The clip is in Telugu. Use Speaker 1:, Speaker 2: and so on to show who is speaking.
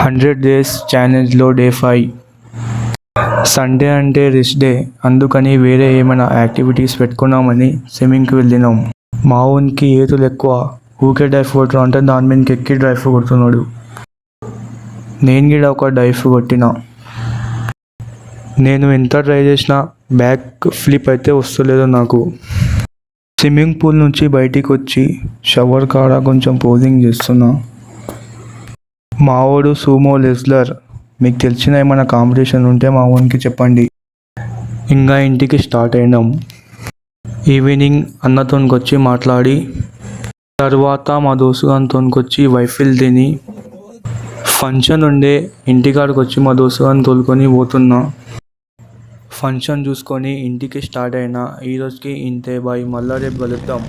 Speaker 1: 100 డేస్ ఛాలెంజ్లో డే 5. సండే అంటే రెస్ట్ డే, అందుకని వేరే ఏమైనా యాక్టివిటీస్ పెట్టుకున్నామని స్విమ్మింగ్కి వెళ్ళినాం. మా ఊనికి ఏతులు ఎక్కువ, ఊకే డైఫ్ కొట్టడం అంటే దాని మీదకి ఎక్కి డ్రైఫ్ కొడుతున్నాడు. నేను కూడా ఒక డైఫ్ కొట్టిన. నేను ఎంత ట్రై చేసినా బ్యాక్ ఫ్లిప్ అయితే వస్తలేదు నాకు. స్విమ్మింగ్ పూల్ నుంచి బయటికి వచ్చి షవర్ కాడ కొంచెం పోజింగ్ చేస్తున్నా. మావాడు సూమో రెజ్లర్, మీకు తెలిసిన ఏమైనా కాంపిటీషన్ ఉంటే మా ఊనికి చెప్పండి. ఇంకా ఇంటికి స్టార్ట్ అయినాం. ఈవినింగ్ అన్నతోనికొచ్చి మాట్లాడి తర్వాత మా దోస్తుగానితోనికొచ్చి వైఫిల్ తిని ఫంక్షన్ ఉండే ఇంటికాడికి వచ్చి మా దోస్తుగాని తోలుకొని పోతున్నా. ఫంక్షన్ చూసుకొని ఇంటికి స్టార్ట్ అయినా. ఈరోజుకి ఇంతే, బాయ్, మళ్ళా రేపు కలుద్దాం.